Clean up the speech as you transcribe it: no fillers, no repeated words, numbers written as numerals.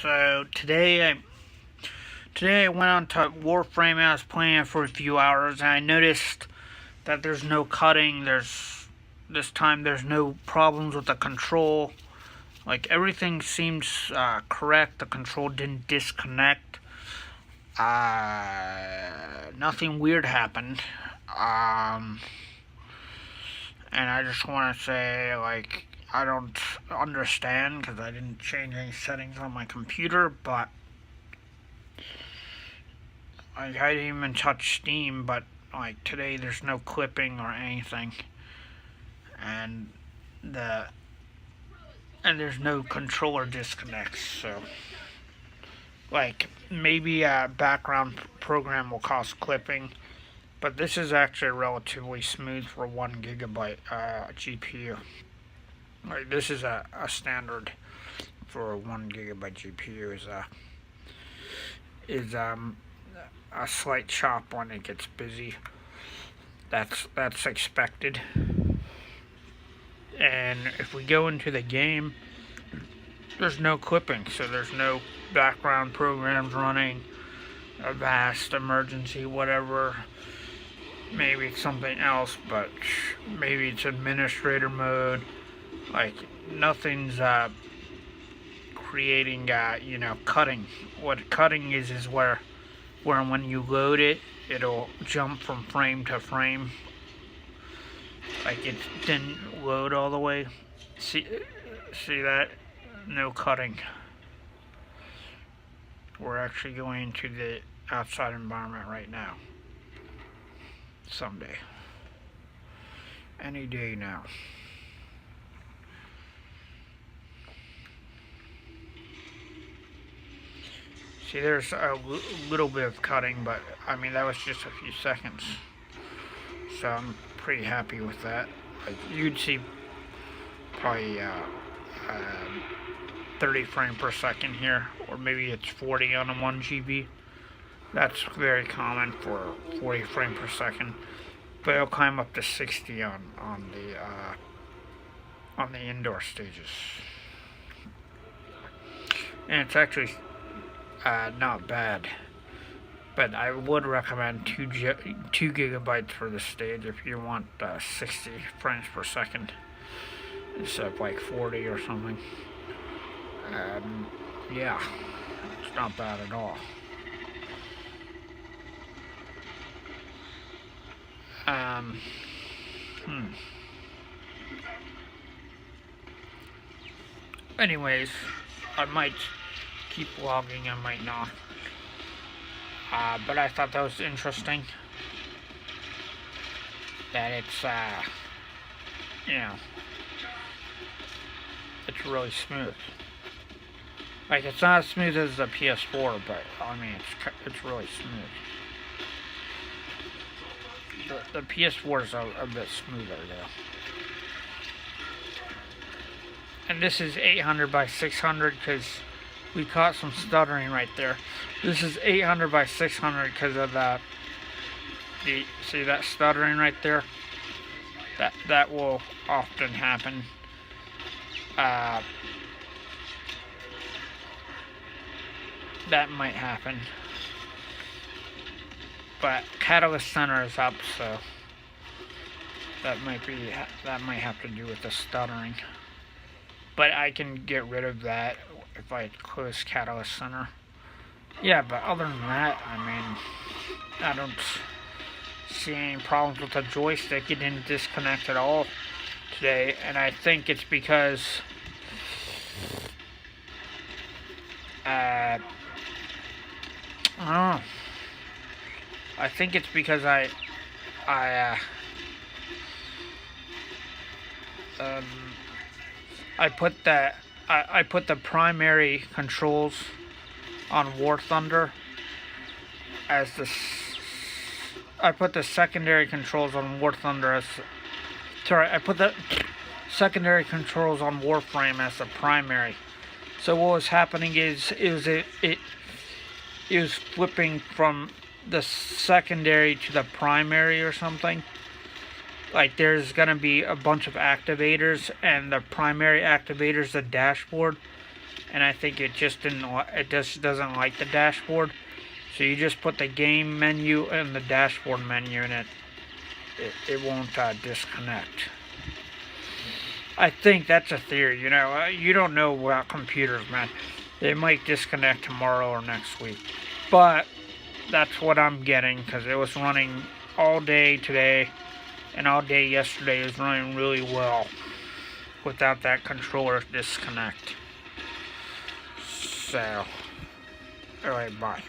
So today I went on to Warframe and I was playing it for a few hours and I noticed that there's no cutting. This time there's no problems with the control. Like everything seems correct. The control didn't disconnect. Nothing weird happened. And I just want to say, like, I don't understand because I didn't change any settings on my computer, but I didn't even touch Steam, but like today there's no clipping or anything, and there's no controller disconnects. So like maybe a background program will cause clipping, but this is actually relatively smooth for 1 GB GPU. Like this is a standard for a 1 GB GPU is a slight chop when it gets busy. That's expected. And if we go into the game, there's no clipping, so there's no background programs running, Avast, emergency, whatever. Maybe it's something else, but maybe it's administrator mode. Like nothing's creating cutting. What cutting is where when you load it, it'll jump from frame to frame. Like it didn't load all the way. See that? No cutting. We're actually going into the outside environment right now. Someday. Any day now. See, there's a little bit of cutting, but I mean that was just a few seconds. So I'm pretty happy with that. Like, you'd see probably 30 frames per second here, or maybe it's 40 on a 1 GB. That's very common for 40 frames per second, but it'll climb up to 60 on the indoor stages, and it's actually not bad. But I would recommend 2 GB for the stage if you want 60 frames per second instead of like 40 or something. Yeah, it's not bad at all. Anyways, I might keep vlogging, I might not. But I thought that was interesting. That it's, it's really smooth. Like, it's not as smooth as the PS4, but, I mean, it's really smooth. The PS4 is a bit smoother, though. And this is 800 by 600 because we caught some stuttering right there. This is 800 by 600 because of see that stuttering right there? That will often happen. That might happen. But Catalyst Center is up, so that might have to do with the stuttering. But I can get rid of that if I close Catalyst Center. Yeah, but other than that, I mean, I don't see any problems with the joystick. It didn't disconnect at all today, and I think it's because I don't know. I think it's because I put the primary controls on War Thunder as I put the secondary controls on War Thunder as I put the secondary controls on Warframe as the primary. So what was happening is it was flipping from the secondary to the primary or something. Like there's gonna be a bunch of activators, and the primary activator is the dashboard, and I think it just doesn't like the dashboard. So you just put the game menu and the dashboard menu, and it won't disconnect. I think that's a theory. You don't know about computers, man. They might disconnect tomorrow or next week, but that's what I'm getting, because it was running all day today and all day yesterday. It was running really well without that controller disconnect. So, alright, bye.